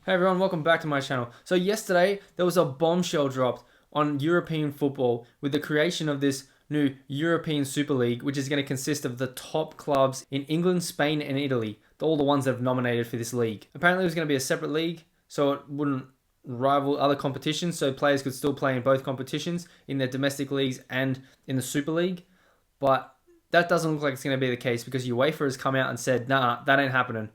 Hey everyone, welcome back to my channel. So yesterday, there was a bombshell dropped on European football with the creation of this new European Super League, which is going to consist of the top clubs in England, Spain, and Italy, all the ones that have nominated for this league. Apparently it was going to be a separate league, so it wouldn't rival other competitions, so players could still play in both competitions, in their domestic leagues and in the Super League. But that doesn't look like it's going to be the case because UEFA has come out and said, nah, that ain't happening.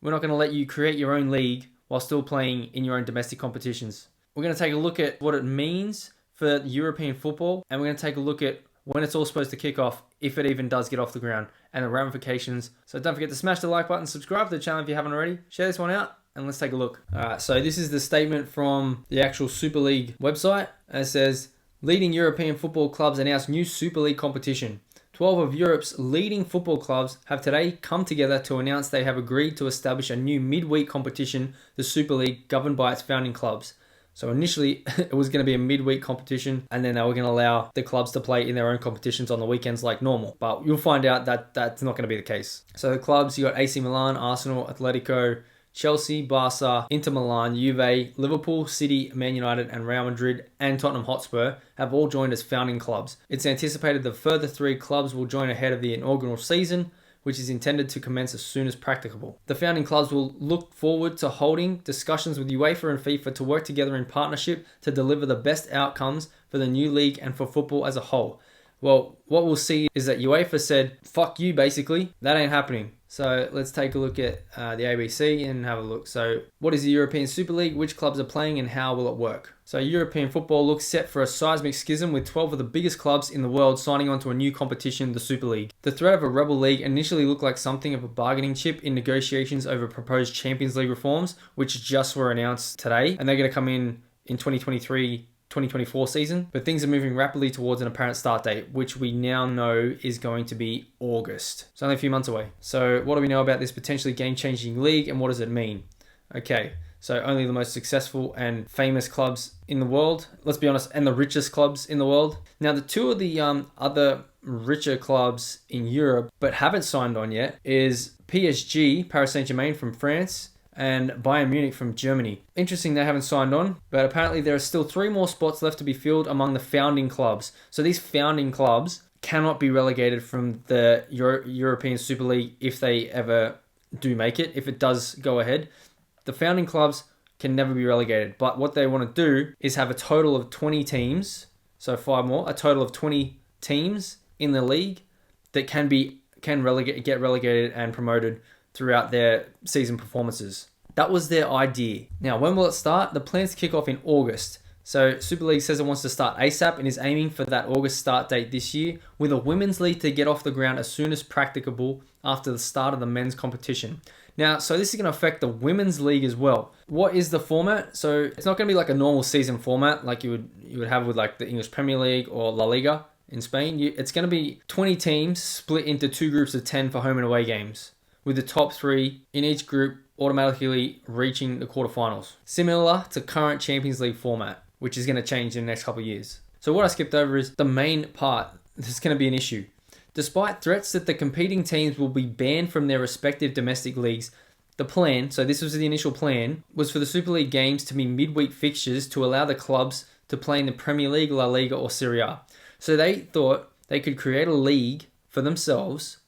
We're not going to let you create your own league while still playing in your own domestic competitions. We're going to take a look at what it means for European football, and we're going to take a look at when it's all supposed to kick off, if it even does get off the ground, and the ramifications. So don't forget to smash the like button, subscribe to the channel if you haven't already, share this one out, and let's take a look. Alright, so this is the statement from the actual Super League website. It says, leading European football clubs announce new Super League competition. 12 of Europe's leading football clubs have today come together to announce they have agreed to establish a new midweek competition, the Super League, governed by its founding clubs. So initially, it was going to be a midweek competition, and then they were going to allow the clubs to play in their own competitions on the weekends like normal. But you'll find out that that's not going to be the case. So the clubs, you got AC Milan, Arsenal, Athletico, Chelsea, Barca, Inter Milan, Juve, Liverpool, City, Man United, and Real Madrid, and Tottenham Hotspur have all joined as founding clubs. It's anticipated the further 3 clubs will join ahead of the inaugural season, which is intended to commence as soon as practicable. The founding clubs will look forward to holding discussions with UEFA and FIFA to work together in partnership to deliver the best outcomes for the new league and for football as a whole. Well, what we'll see is that UEFA said, fuck you, basically. That ain't happening. So let's take a look at the ABC and have a look. So what is the European Super League? Which clubs are playing and how will it work? So European football looks set for a seismic schism with 12 of the biggest clubs in the world signing on to a new competition, the Super League. The threat of a rebel league initially looked like something of a bargaining chip in negotiations over proposed Champions League reforms, which just were announced today. And they're going to come in 2023-2024 season, but things are moving rapidly towards an apparent start date, which we now know is going to be August. It's only a few months away. So what do we know about this potentially game-changing league and what does it mean? Okay, so only the most successful and famous clubs in the world, let's be honest, and the richest clubs in the world. Now the 2 of the other richer clubs in Europe, but haven't signed on yet, is PSG, Paris Saint-Germain from France, and Bayern Munich from Germany. Interesting they haven't signed on, but apparently there are still 3 more spots left to be filled among the founding clubs. So these founding clubs cannot be relegated from the European Super League if they ever do make it, if it does go ahead. The founding clubs can never be relegated, but what they want to do is have a total of 20 teams, so 5 more, a total of 20 teams in the league that can get relegated and promoted throughout their season performances. That was their idea. Now, when will it start? The plans kick off in August. So Super League says it wants to start ASAP and is aiming for that August start date this year, with a women's league to get off the ground as soon as practicable after the start of the men's competition. Now, so this is going to affect the women's league as well. What is the format? So it's not going to be like a normal season format like you would have with like the English Premier League or La Liga in Spain. It's going to be 20 teams split into 2 groups of 10 for home and away games, with the top 3 in each group automatically reaching the quarterfinals. Similar to current Champions League format, which is going to change in the next couple of years. So what I skipped over is the main part. This is going to be an issue. Despite threats that the competing teams will be banned from their respective domestic leagues, the plan, so this was the initial plan, was for the Super League games to be midweek fixtures to allow the clubs to play in the Premier League, La Liga or Serie A. So they thought they could create a league for themselves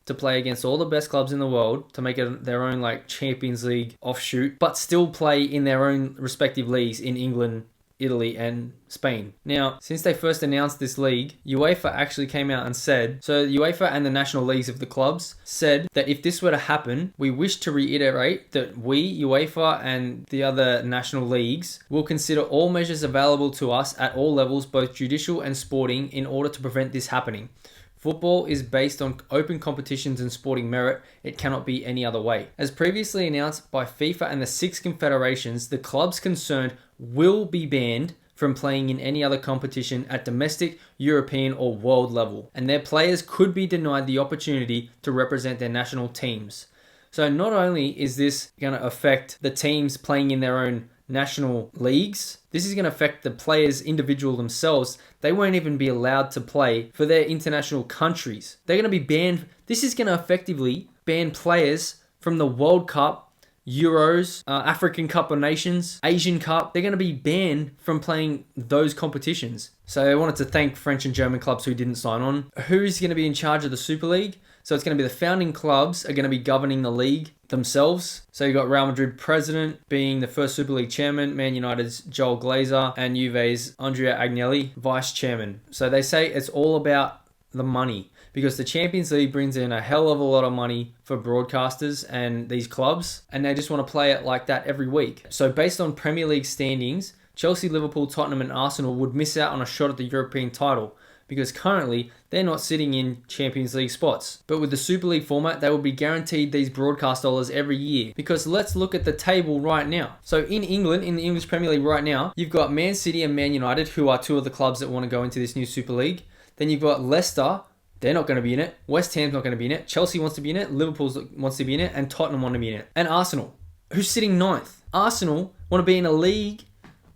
to play against all the best clubs in the world, to make it their own like Champions League offshoot, but still play in their own respective leagues in England, Italy, and Spain. Now, since they first announced this league, UEFA actually came out and said, so UEFA and the national leagues of the clubs said that if this were to happen, we wish to reiterate that we, UEFA and the other national leagues, will consider all measures available to us at all levels, both judicial and sporting, in order to prevent this happening. Football is based on open competitions and sporting merit. It cannot be any other way. As previously announced by FIFA and the 6 confederations, the clubs concerned will be banned from playing in any other competition at domestic, European or world level, and their players could be denied the opportunity to represent their national teams. So not only is this going to affect the teams playing in their own national leagues, this is going to affect the players individual themselves. They won't even be allowed to play for their international countries. They're going to be banned. This is going to effectively ban players from the World Cup Euros, African Cup of Nations, Asian Cup. They're going to be banned from playing those competitions. So I wanted to thank French and German clubs who didn't sign on. Who's going to be in charge of the Super League? So it's going to be the founding clubs are going to be governing the league themselves. So you've got Real Madrid president being the first Super League chairman, Man United's Joel Glazer, and Juve's Andrea Agnelli, vice chairman. So they say it's all about the money, because the Champions League brings in a hell of a lot of money for broadcasters and these clubs, and they just want to play it like that every week. So based on Premier League standings, Chelsea, Liverpool, Tottenham and Arsenal would miss out on a shot at the European title, because currently they're not sitting in Champions League spots. But with the Super League format, they will be guaranteed these broadcast dollars every year. Because let's look at the table right now. So in England, in the English Premier League right now, you've got Man City and Man United, who are two of the clubs that want to go into this new Super League. Then you've got Leicester, they're not going to be in it. West Ham's not going to be in it. Chelsea wants to be in it. Liverpool wants to be in it. And Tottenham want to be in it. And Arsenal, who's sitting ninth. Arsenal want to be in a league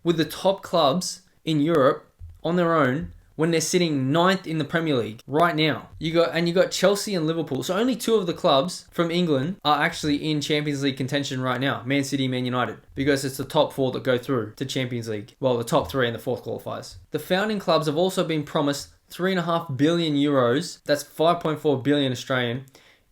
with the top clubs in Europe on their own when they're sitting ninth in the Premier League right now. You got Chelsea and Liverpool. So only two of the clubs from England are actually in Champions League contention right now. Man City, Man United. Because it's the top four that go through to Champions League. Well, the top three and the fourth qualifiers. The founding clubs have also been promised 3.5 billion euros. That's 5.4 billion Australian.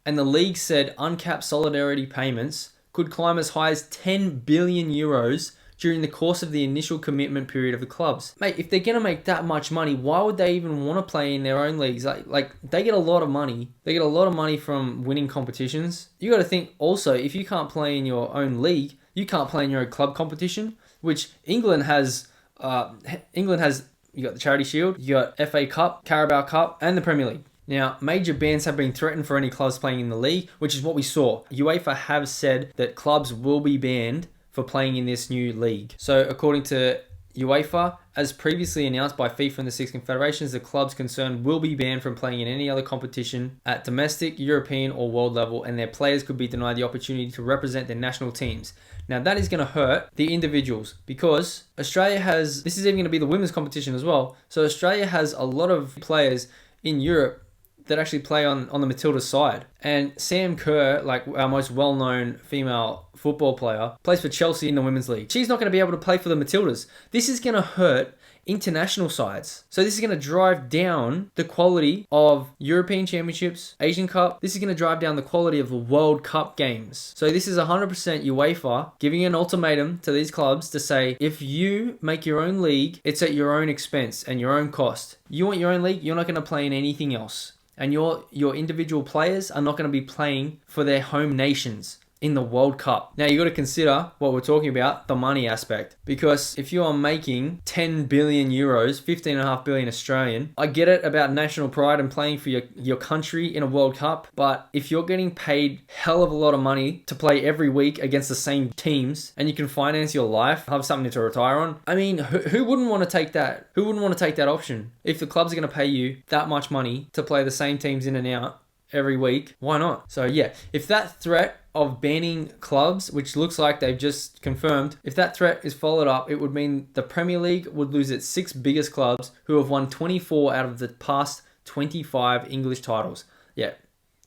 And the league said uncapped solidarity payments could climb as high as 10 billion euros during the course of the initial commitment period of the clubs. Mate, if they're going to make that much money, why would they even want to play in their own leagues? Like they get a lot of money. They get a lot of money from winning competitions. You got to think also, if you can't play in your own league, you can't play in your own club competition, which England has. You got the Charity Shield, you got FA Cup, Carabao Cup, and the Premier League. Now, major bans have been threatened for any clubs playing in the league, which is what we saw. UEFA have said that clubs will be banned for playing in this new league. So according to UEFA, as previously announced by FIFA and the six confederations, the clubs concerned will be banned from playing in any other competition at domestic, European or world level, and their players could be denied the opportunity to represent their national teams. Now that is going to hurt the individuals, because Australia has, this is even going to be the women's competition as well, so Australia has a lot of players in Europe that actually play on the Matildas side. And Sam Kerr, like our most well-known female football player, plays for Chelsea in the Women's League. She's not going to be able to play for the Matildas. This is going to hurt international sides. So this is going to drive down the quality of European Championships, Asian Cup. This is going to drive down the quality of the World Cup games. So this is 100% UEFA giving an ultimatum to these clubs to say, if you make your own league, it's at your own expense and your own cost. You want your own league, you're not going to play in anything else. And your individual players are not going to be playing for their home nations in the World Cup. Now you got to consider what we're talking about, the money aspect. Because if you are making 10 billion euros, 15.5 billion Australian, I get it about national pride and playing for your country in a World Cup, but if you're getting paid hell of a lot of money to play every week against the same teams, and you can finance your life, have something to retire on, I mean, who wouldn't want to take that? Who wouldn't want to take that option? If the clubs are going to pay you that much money to play the same teams in and out every week, why not? So yeah, if that threat of banning clubs, which looks like they've just confirmed, if that threat is followed up, it would mean the Premier League would lose its 6 biggest clubs, who have won 24 out of the past 25 English titles. Yeah,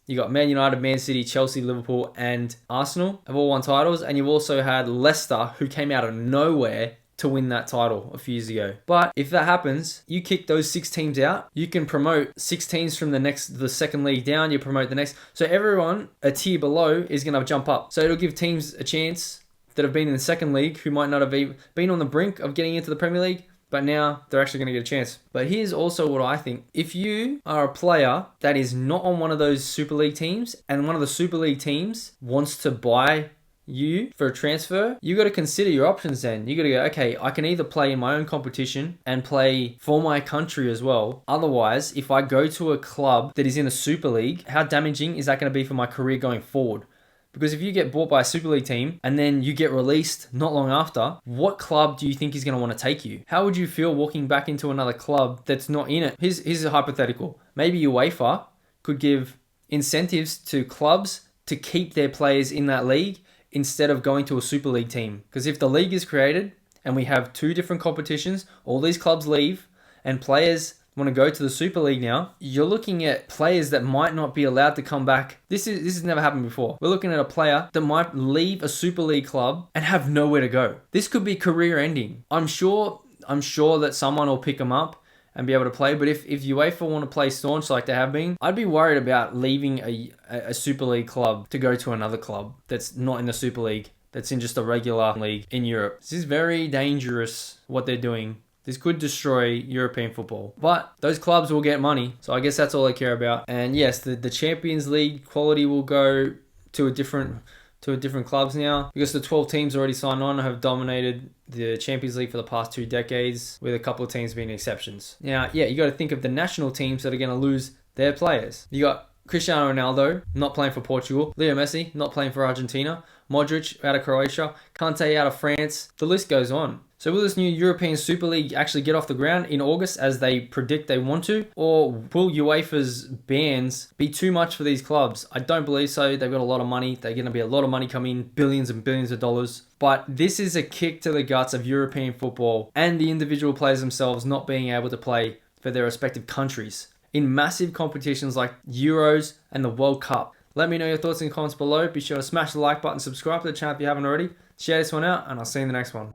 you got Man United, Man City, Chelsea, Liverpool and Arsenal have all won titles, and you've also had Leicester, who came out of nowhere to win that title a few years ago. But if that happens, you kick those 6 teams out, you can promote 6 teams from the second league down, you promote the next. So everyone a tier below is going to jump up. So it'll give teams a chance that have been in the second league, who might not have been on the brink of getting into the Premier League, but now they're actually going to get a chance. But here's also what I think. If you are a player that is not on one of those Super League teams, and one of the Super League teams wants to buy you for a transfer, you got to consider your options then. You got to go, okay, I can either play in my own competition and play for my country as well. Otherwise, if I go to a club that is in a Super League, how damaging is that going to be for my career going forward? Because if you get bought by a Super League team and then you get released not long after, what club do you think is going to want to take you? How would you feel walking back into another club that's not in it? Here's a hypothetical. Maybe UEFA could give incentives to clubs to keep their players in that league instead of going to a Super League team. Because if the league is created and we have 2 different competitions, all these clubs leave and players want to go to the Super League now, you're looking at players that might not be allowed to come back. This has never happened before. We're looking at a player that might leave a Super League club and have nowhere to go. This could be career ending. I'm sure that someone will pick him up and be able to play. But if UEFA want to play staunch like they have been, I'd be worried about leaving a Super League club to go to another club that's not in the Super League, that's in just a regular league in Europe. This is very dangerous what they're doing. This could destroy European football. But those clubs will get money, so I guess that's all they care about. And yes, the Champions League quality will go to a different clubs now, because the 12 teams already signed on have dominated the Champions League for the past 2 decades, with a couple of teams being exceptions. Now, yeah, you got to think of the national teams that are going to lose their players. You got Cristiano Ronaldo not playing for Portugal, Leo Messi not playing for Argentina, Modric out of Croatia, Kante out of France. The list goes on. So will this new European Super League actually get off the ground in August as they predict they want to? Or will UEFA's bans be too much for these clubs? I don't believe so. They've got a lot of money. They're going to be a lot of money coming in, billions and billions of dollars. But this is a kick to the guts of European football and the individual players themselves not being able to play for their respective countries in massive competitions like Euros and the World Cup. Let me know your thoughts in the comments below. Be sure to smash the like button, subscribe to the channel if you haven't already. Share this one out, and I'll see you in the next one.